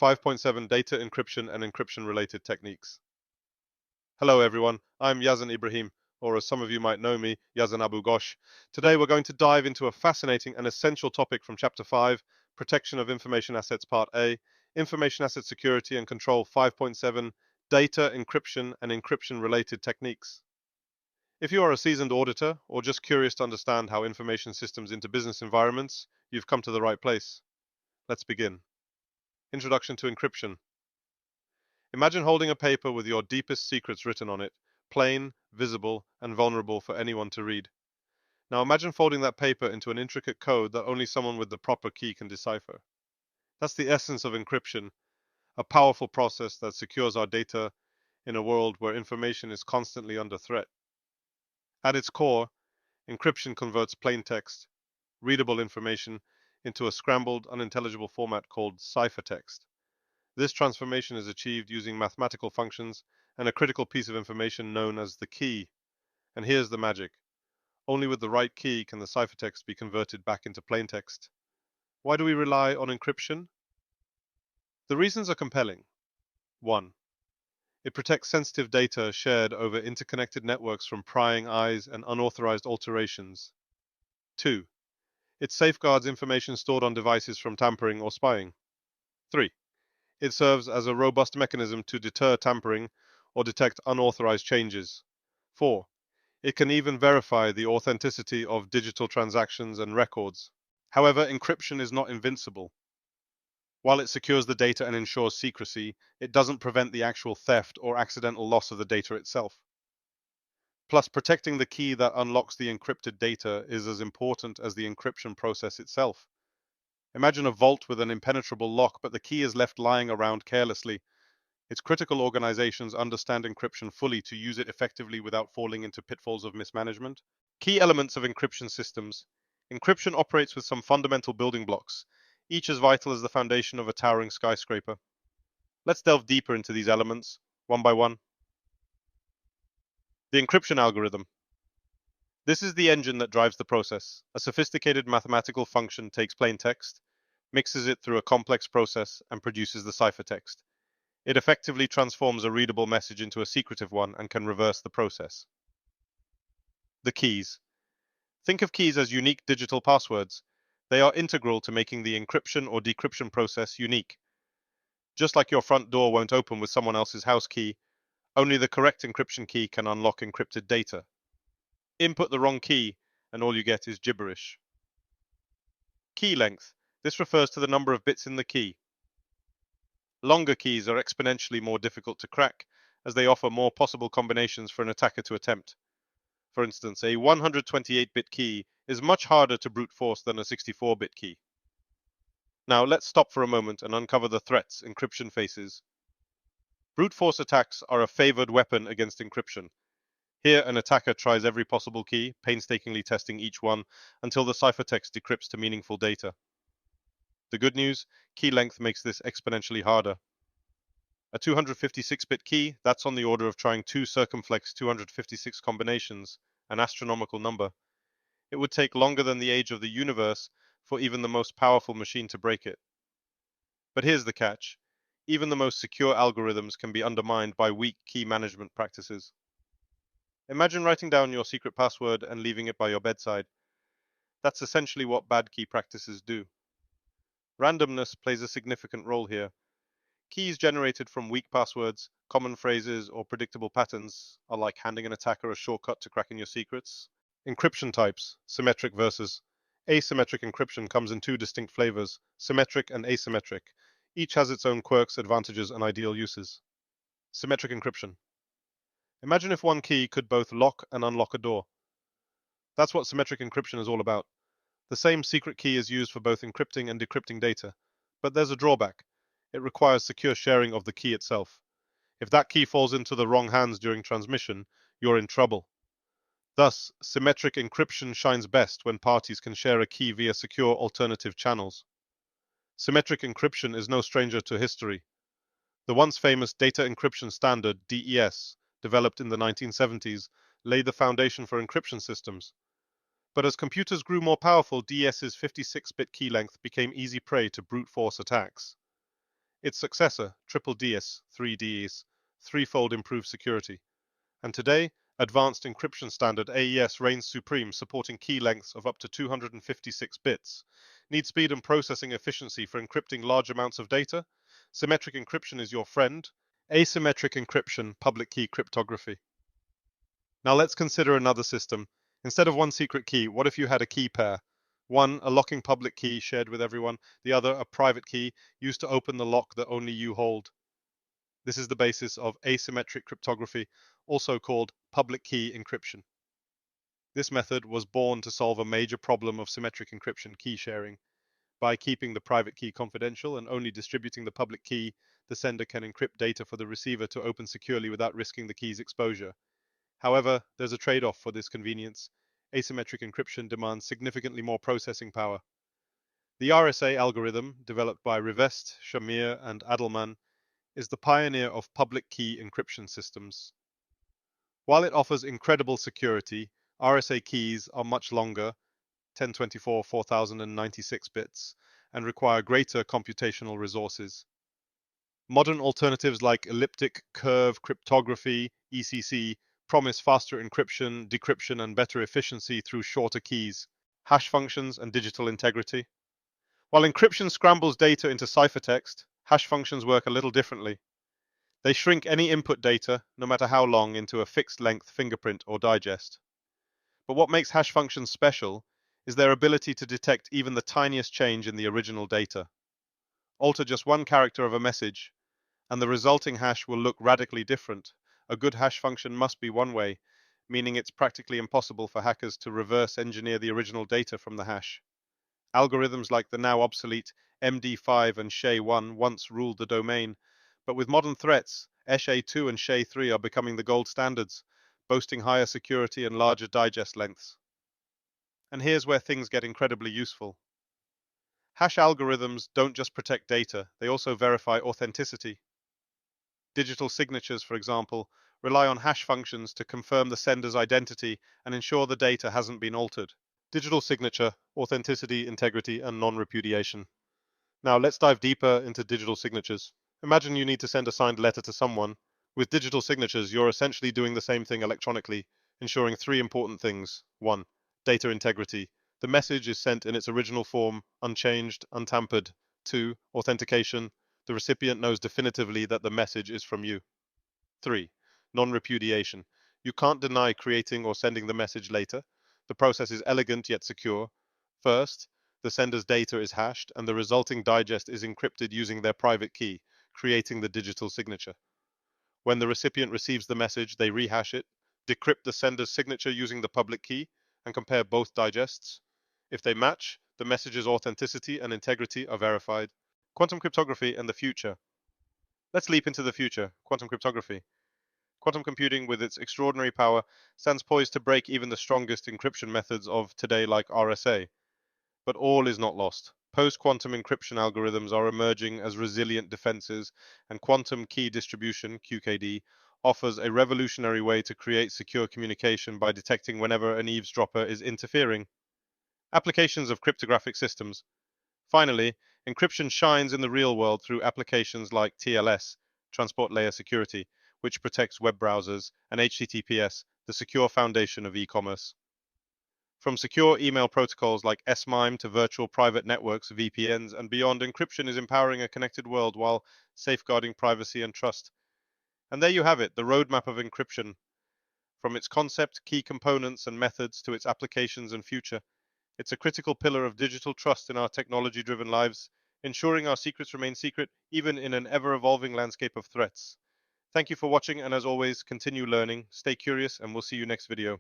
5.7 Data Encryption and Encryption Related Techniques. Hello everyone, I'm Yazan Ibrahim, or as some of you might know me, Yazan Abu Ghosh. Today we're going to dive into a fascinating and essential topic from Chapter 5, Protection of Information Assets Part A, Information Asset Security and Control 5.7, Data Encryption and Encryption Related Techniques. If you are a seasoned auditor or just curious to understand how information systems into business environments, you've come to the right place. Let's begin. Introduction to Encryption. Imagine holding a paper with your deepest secrets written on it, plain, visible, and vulnerable for anyone to read. Now imagine folding that paper into an intricate code that only someone with the proper key can decipher. That's the essence of encryption, a powerful process that secures our data in a world where information is constantly under threat. At its core, encryption converts plain text, readable information, into a scrambled, unintelligible format called ciphertext. This transformation is achieved using mathematical functions and a critical piece of information known as the key. And here's the magic. Only with the right key can the ciphertext be converted back into plain text. Why do we rely on encryption? The reasons are compelling. 1. It protects sensitive data shared over interconnected networks from prying eyes and unauthorized alterations. 2. It safeguards information stored on devices from tampering or spying. 3. It serves as a robust mechanism to deter tampering or detect unauthorized changes. 4. It can even verify the authenticity of digital transactions and records. However, encryption is not invincible. While it secures the data and ensures secrecy, it doesn't prevent the actual theft or accidental loss of the data itself. Plus, protecting the key that unlocks the encrypted data is as important as the encryption process itself. Imagine a vault with an impenetrable lock, but the key is left lying around carelessly. It's critical organizations understand encryption fully to use it effectively without falling into pitfalls of mismanagement. Key elements of encryption systems. Encryption operates with some fundamental building blocks, each as vital as the foundation of a towering skyscraper. Let's delve deeper into these elements, one by one. The encryption algorithm. This is the engine that drives the process. A sophisticated mathematical function takes plain text, mixes it through a complex process, and produces the ciphertext. It effectively transforms a readable message into a secretive one and can reverse the process. The keys. Think of keys as unique digital passwords. They are integral to making the encryption or decryption process unique. Just like your front door won't open with someone else's house key, only the correct encryption key can unlock encrypted data. Input the wrong key, and all you get is gibberish. Key length. This refers to the number of bits in the key. Longer keys are exponentially more difficult to crack, as they offer more possible combinations for an attacker to attempt. For instance, a 128-bit key is much harder to brute force than a 64-bit key. Now let's stop for a moment and uncover the threats encryption faces. Brute force attacks are a favored weapon against encryption. Here, an attacker tries every possible key, painstakingly testing each one until the ciphertext decrypts to meaningful data. The good news, key length makes this exponentially harder. A 256-bit key, that's on the order of trying two circumflex 256 combinations, an astronomical number. It would take longer than the age of the universe for even the most powerful machine to break it. But here's the catch. Even the most secure algorithms can be undermined by weak key management practices. Imagine writing down your secret password and leaving it by your bedside. That's essentially what bad key practices do. Randomness plays a significant role here. Keys generated from weak passwords, common phrases, or predictable patterns are like handing an attacker a shortcut to cracking your secrets. Encryption types, symmetric versus asymmetric encryption comes in two distinct flavors, symmetric and asymmetric. Each has its own quirks, advantages, and ideal uses. Symmetric encryption. Imagine if one key could both lock and unlock a door. That's what symmetric encryption is all about. The same secret key is used for both encrypting and decrypting data. But there's a drawback. It requires secure sharing of the key itself. If that key falls into the wrong hands during transmission, you're in trouble. Thus, symmetric encryption shines best when parties can share a key via secure alternative channels. Symmetric encryption is no stranger to history. The once famous data encryption standard, DES, developed in the 1970s, laid the foundation for encryption systems. But as computers grew more powerful, DES's 56-bit key length became easy prey to brute force attacks. Its successor, Triple DS, 3Ds, threefold improved security. And today, Advanced Encryption Standard AES reigns supreme, supporting key lengths of up to 256 bits. Need speed and processing efficiency for encrypting large amounts of data? Symmetric encryption is your friend. Asymmetric encryption, public key cryptography. Now let's consider another system. Instead of one secret key, what if you had a key pair? One, a locking public key shared with everyone, the other, a private key used to open the lock that only you hold. This is the basis of asymmetric cryptography, also called public key encryption. This method was born to solve a major problem of symmetric encryption key sharing. By keeping the private key confidential and only distributing the public key, the sender can encrypt data for the receiver to open securely without risking the key's exposure. However, there's a trade-off for this convenience. Asymmetric encryption demands significantly more processing power. The RSA algorithm, developed by Rivest, Shamir, and Adelman, is the pioneer of public key encryption systems. While it offers incredible security, RSA keys are much longer, 1024 4096 bits, and require greater computational resources. Modern alternatives like elliptic curve cryptography, ECC, promise faster encryption, decryption, and better efficiency through shorter keys, hash functions, and digital integrity. While encryption scrambles data into ciphertext, hash functions work a little differently. They shrink any input data, no matter how long, into a fixed length fingerprint or digest. But what makes hash functions special is their ability to detect even the tiniest change in the original data. Alter just one character of a message, and the resulting hash will look radically different. A good hash function must be one way, meaning it's practically impossible for hackers to reverse engineer the original data from the hash. Algorithms like the now obsolete MD5 and SHA-1 once ruled the domain, but with modern threats, SHA-2 and SHA-3 are becoming the gold standards, boasting higher security and larger digest lengths. And here's where things get incredibly useful. Hash algorithms don't just protect data, they also verify authenticity. Digital signatures, for example, rely on hash functions to confirm the sender's identity and ensure the data hasn't been altered. Digital signature, authenticity, integrity, and non-repudiation. Now let's dive deeper into digital signatures. Imagine you need to send a signed letter to someone. With digital signatures, you're essentially doing the same thing electronically, ensuring three important things. 1. Data integrity. The message is sent in its original form, unchanged, untampered. 2. Authentication. The recipient knows definitively that the message is from you. 3. Non-repudiation. You can't deny creating or sending the message later. The process is elegant yet secure. First, the sender's data is hashed and the resulting digest is encrypted using their private key, creating the digital signature. When the recipient receives the message, they rehash it, decrypt the sender's signature using the public key, and compare both digests. If they match, the message's authenticity and integrity are verified. Quantum cryptography and the future. Let's leap into the future, quantum cryptography. Quantum computing, with its extraordinary power, stands poised to break even the strongest encryption methods of today like RSA. But all is not lost. Post-quantum encryption algorithms are emerging as resilient defenses, and quantum key distribution, QKD, offers a revolutionary way to create secure communication by detecting whenever an eavesdropper is interfering. Applications of cryptographic systems. Finally, encryption shines in the real world through applications like TLS, Transport Layer Security, which protects web browsers, and HTTPS, the secure foundation of e-commerce. From secure email protocols like SMIME to virtual private networks, VPNs, and beyond, encryption is empowering a connected world while safeguarding privacy and trust. And there you have it, the roadmap of encryption. From its concept, key components, and methods to its applications and future. It's a critical pillar of digital trust in our technology-driven lives, ensuring our secrets remain secret even in an ever-evolving landscape of threats. Thank you for watching, and as always, continue learning, stay curious, and we'll see you next video.